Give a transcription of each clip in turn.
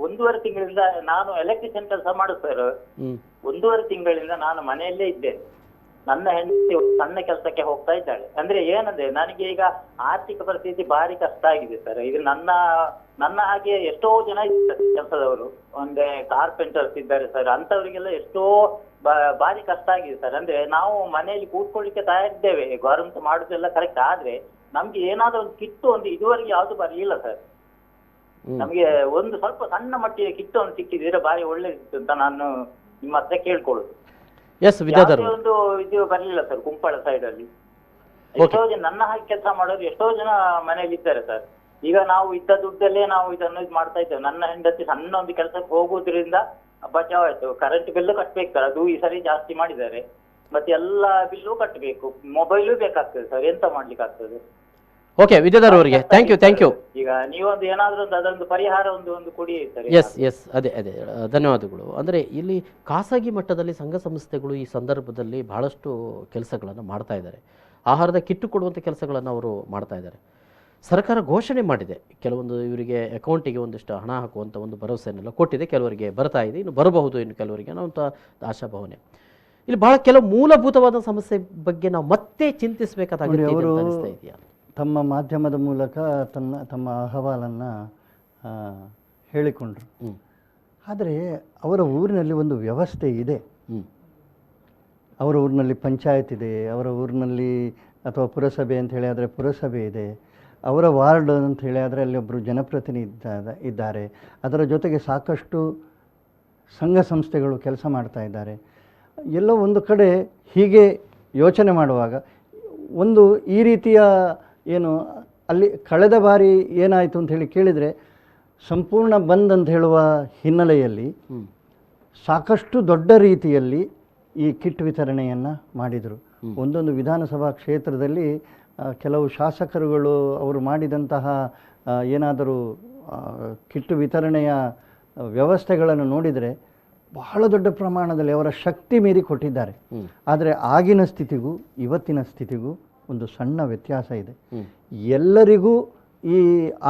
ಒಂದೂವರೆ ತಿಂಗಳಿಂದ ನಾನು ಎಲೆಕ್ಟ್ರಿಷಿಯನ್ ಕೆಲಸ ಮಾಡುದು ಸರ್. ಒಂದೂವರೆ ತಿಂಗಳಿಂದ ನಾನು ಮನೆಯಲ್ಲೇ ಇದ್ದೇನೆ. ನನ್ನ ಹೆಂಡತಿ ಸಣ್ಣ ಕೆಲಸಕ್ಕೆ ಹೋಗ್ತಾ ಇದ್ದಾಳೆ. ಅಂದ್ರೆ ಏನಂದ್ರೆ ನನಗೆ ಈಗ ಆರ್ಥಿಕ ಪರಿಸ್ಥಿತಿ ಭಾರಿ ಕಷ್ಟ ಆಗಿದೆ ಸರ್. ಇದು ನನ್ನ ಹಾಗೆ ಎಷ್ಟೋ ಜನ ಇದ್ದಾರೆ ಕೆಲಸದವರು, ಒಂದೇ ಕಾರ್ಪೆಂಟರ್ಸ್ ಇದ್ದಾರೆ ಸರ್. ಅಂತವರಿಗೆಲ್ಲ ಎಷ್ಟೋ ಭಾರಿ ಕಷ್ಟ ಆಗಿದೆ ಸರ್. ಅಂದ್ರೆ ನಾವು ಮನೆಯಲ್ಲಿ ಕೂತ್ಕೊಳ್ಳಿಕ್ಕೆ ತಯಾರಿದ್ದೇವೆ, ಗವರ್ಮೆಂಟ್ ಮಾಡುದೆಲ್ಲ ಕರೆಕ್ಟ್, ಆದ್ರೆ ನಮ್ಗೆ ಏನಾದ್ರೂ ಒಂದು ಕಿಟ್ಟು ಒಂದು ಇದುವರೆಗೆ ಯಾವ್ದು ಬರಲಿಲ್ಲ ಸರ್. ನಮ್ಗೆ ಒಂದು ಸ್ವಲ್ಪ ಸಣ್ಣ ಮಟ್ಟಿಗೆ ಕಿಟ್ಟು ಒಂದು ಸಿಕ್ಕಿದ್ರೆ ಭಾರಿ ಒಳ್ಳೇದಿತ್ತು ಅಂತ ನಾನು ನಿಮ್ಮ ಹತ್ರ ಕೇಳ್ಕೊಳ್ಳುದು. ಒಂದು ಇದು ಬರ್ಲಿಲ್ಲ ಸರ್ ಕುಂಪಳ ಸೈಡ್ ಅಲ್ಲಿ. ಎಷ್ಟೋ ಜನ ನನ್ನ ಹಾಗೆ ಕೆಲಸ ಮಾಡೋರು ಎಷ್ಟೋ ಜನ ಮನೆಯಲ್ಲಿ ಇದ್ದಾರೆ ಸರ್. ಈಗ ನಾವು ಇದ್ದ ದುಡ್ಡಲ್ಲೇ ನಾವು ಇದನ್ನು ಇದು ಮಾಡ್ತಾ ಇದ್ದೇವೆ. ನನ್ನ ಹೆಂಡತಿ ಸಣ್ಣ ಒಂದು ಕೆಲಸಕ್ಕೆ ಹೋಗುವುದ್ರಿಂದ ಬಚಾವ್ ಆಯ್ತು. ಕರೆಂಟ್ ಬಿಲ್ಲು ಕಟ್ಬೇಕು ಸರ್, ಅದು ಈ ಸರಿ ಜಾಸ್ತಿ ಮಾಡಿದ್ದಾರೆ. ಮತ್ತೆ ಎಲ್ಲ ಬಿಲ್ಲು ಕಟ್ಟಬೇಕು, ಮೊಬೈಲು ಬೇಕಾಗ್ತದೆ ಸರ್, ಎಂತ ಮಾಡ್ಲಿಕ್ಕೆ ಆಗ್ತದೆ. ಓಕೆ ವಿದ್ಯಾಧರ್ ಅವರಿಗೆ ಥ್ಯಾಂಕ್ ಯು. ಈಗ ನೀವೊಂದು ಏನಾದ್ರೂ ಅದೊಂದು ಪರಿಹಾರ ಒಂದು ಕೊಡಿ ಸರ್. ಎಸ್ ಅದೇ ಧನ್ಯವಾದಗಳು. ಅಂದರೆ ಇಲ್ಲಿ ಖಾಸಗಿ ಮಟ್ಟದಲ್ಲಿ ಸಂಘ ಸಂಸ್ಥೆಗಳು ಈ ಸಂದರ್ಭದಲ್ಲಿ ಬಹಳಷ್ಟು ಕೆಲಸಗಳನ್ನು ಮಾಡ್ತಾ ಇದ್ದಾರೆ. ಆಹಾರದ ಕಿಟ್ಟು ಕೊಡುವಂಥ ಕೆಲಸಗಳನ್ನು ಅವರು ಮಾಡ್ತಾ ಇದ್ದಾರೆ. ಸರ್ಕಾರ ಘೋಷಣೆ ಮಾಡಿದೆ, ಕೆಲವೊಂದು ಇವರಿಗೆ ಅಕೌಂಟಿಗೆ ಒಂದಿಷ್ಟು ಹಣ ಹಾಕುವಂಥ ಒಂದು ಭರವಸೆಯನ್ನೆಲ್ಲ ಕೊಟ್ಟಿದೆ. ಕೆಲವರಿಗೆ ಬರ್ತಾ ಇದೆ, ಇನ್ನು ಬರಬಹುದು ಇನ್ನು ಕೆಲವರಿಗೆ ಅನ್ನೋಂಥ ಆಶಾಭಾವನೆ. ಇಲ್ಲಿ ಬಹಳ ಕೆಲವು ಮೂಲಭೂತವಾದ ಸಮಸ್ಯೆ ಬಗ್ಗೆ ನಾವು ಮತ್ತೆ ಚಿಂತಿಸಬೇಕಾದ ಅನಿಸ್ತಾ ಇದೆಯಾ? ತಮ್ಮ ಮಾಧ್ಯಮದ ಮೂಲಕ ತಮ್ಮ ಅಹವಾಲನ್ನು ಹೇಳಿಕೊಂಡ್ರು. ಆದರೆ ಅವರ ಊರಿನಲ್ಲಿ ಒಂದು ವ್ಯವಸ್ಥೆ ಇದೆ. ಅವರ ಊರಿನಲ್ಲಿ ಪಂಚಾಯತ್ ಇದೆ, ಅವರ ಊರಿನಲ್ಲಿ ಅಥವಾ ಪುರಸಭೆ ಅಂತ ಹೇಳಿ ಆದರೆ ಪುರಸಭೆ ಇದೆ, ಅವರ ವಾರ್ಡ್ ಅಂತ ಹೇಳಿ ಆದರೆ ಅಲ್ಲಿ ಒಬ್ಬರು ಜನಪ್ರತಿನಿಧಿ ಇದ್ದಾರೆ. ಅದರ ಜೊತೆಗೆ ಸಾಕಷ್ಟು ಸಂಘ ಸಂಸ್ಥೆಗಳು ಕೆಲಸ ಮಾಡ್ತಾ ಇದ್ದಾರೆ. ಎಲ್ಲೋ ಒಂದು ಕಡೆ ಹೀಗೆ ಯೋಚನೆ ಮಾಡುವಾಗ ಒಂದು ಈ ರೀತಿಯ ಏನು ಅಲ್ಲಿ ಕಳೆದ ಬಾರಿ ಏನಾಯಿತು ಅಂತ ಹೇಳಿ ಕೇಳಿದರೆ, ಸಂಪೂರ್ಣ ಬಂದ್ ಅಂತ ಹೇಳುವ ಹಿನ್ನೆಲೆಯಲ್ಲಿ ಸಾಕಷ್ಟು ದೊಡ್ಡ ರೀತಿಯಲ್ಲಿ ಈ ಕಿಟ್ ವಿತರಣೆಯನ್ನು ಮಾಡಿದರು. ಒಂದೊಂದು ವಿಧಾನಸಭಾ ಕ್ಷೇತ್ರದಲ್ಲಿ ಕೆಲವು ಶಾಸಕರುಗಳು ಅವರು ಮಾಡಿದಂತಹ ಏನಾದರೂ ಕಿಟ್ ವಿತರಣೆಯ ವ್ಯವಸ್ಥೆಗಳನ್ನು ನೋಡಿದರೆ ಬಹಳ ದೊಡ್ಡ ಪ್ರಮಾಣದಲ್ಲಿ ಅವರ ಶಕ್ತಿ ಮೀರಿ ಕೊಟ್ಟಿದ್ದಾರೆ. ಆದರೆ ಆಗಿನ ಸ್ಥಿತಿಗೂ ಇವತ್ತಿನ ಸ್ಥಿತಿಗೂ ಒಂದು ಸಣ್ಣ ವ್ಯತ್ಯಾಸ ಇದೆ. ಎಲ್ಲರಿಗೂ ಈ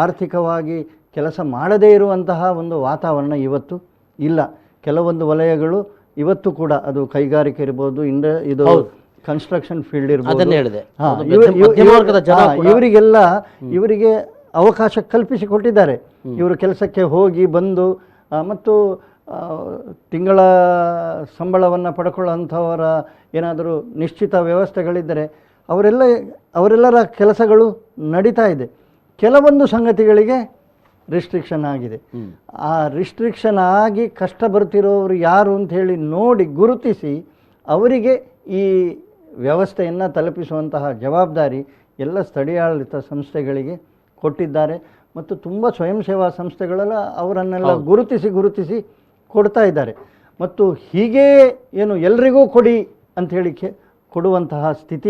ಆರ್ಥಿಕವಾಗಿ ಕೆಲಸ ಮಾಡದೇ ಇರುವಂತಹ ಒಂದು ವಾತಾವರಣ ಇವತ್ತು ಇಲ್ಲ. ಕೆಲವೊಂದು ವಲಯಗಳು ಇವತ್ತು ಕೂಡ, ಅದು ಕೈಗಾರಿಕೆ ಇರ್ಬೋದು, ಇದು ಕನ್ಸ್ಟ್ರಕ್ಷನ್ ಫೀಲ್ಡ್ ಇರ್ಬೋದು, ಇವರಿಗೆ ಅವಕಾಶ ಕಲ್ಪಿಸಿಕೊಟ್ಟಿದ್ದಾರೆ. ಇವರು ಕೆಲಸಕ್ಕೆ ಹೋಗಿ ಬಂದು ಮತ್ತು ತಿಂಗಳ ಸಂಬಳವನ್ನು ಪಡ್ಕೊಳ್ಳುವಂಥವರ ಏನಾದರೂ ನಿಶ್ಚಿತ ವ್ಯವಸ್ಥೆಗಳಿದ್ದರೆ ಅವರೆಲ್ಲರ ಕೆಲಸಗಳು ನಡೀತಾ ಇದೆ. ಕೆಲವೊಂದು ಸಂಗತಿಗಳಿಗೆ ರಿಸ್ಟ್ರಿಕ್ಷನ್ ಆಗಿದೆ. ಆ ರಿಸ್ಟ್ರಿಕ್ಷನ್ ಆಗಿ ಕಷ್ಟ ಬರ್ತಿರೋರು ಯಾರು ಅಂಥೇಳಿ ನೋಡಿ ಗುರುತಿಸಿ ಅವರಿಗೆ ಈ ವ್ಯವಸ್ಥೆಯನ್ನು ತಲುಪಿಸುವಂತಹ ಜವಾಬ್ದಾರಿ ಎಲ್ಲ ಸ್ಥಳೀಯಾಡಳಿತ ಸಂಸ್ಥೆಗಳಿಗೆ ಕೊಟ್ಟಿದ್ದಾರೆ. ಮತ್ತು ತುಂಬ ಸ್ವಯಂ ಸೇವಾ ಸಂಸ್ಥೆಗಳೆಲ್ಲ ಅವರನ್ನೆಲ್ಲ ಗುರುತಿಸಿ ಕೊಡ್ತಾ ಇದ್ದಾರೆ. ಮತ್ತು ಹೀಗೇ ಏನು ಎಲ್ರಿಗೂ ಕೊಡಿ ಅಂಥೇಳಿ ಕೊಡುವಂತಹ ಸ್ಥಿತಿ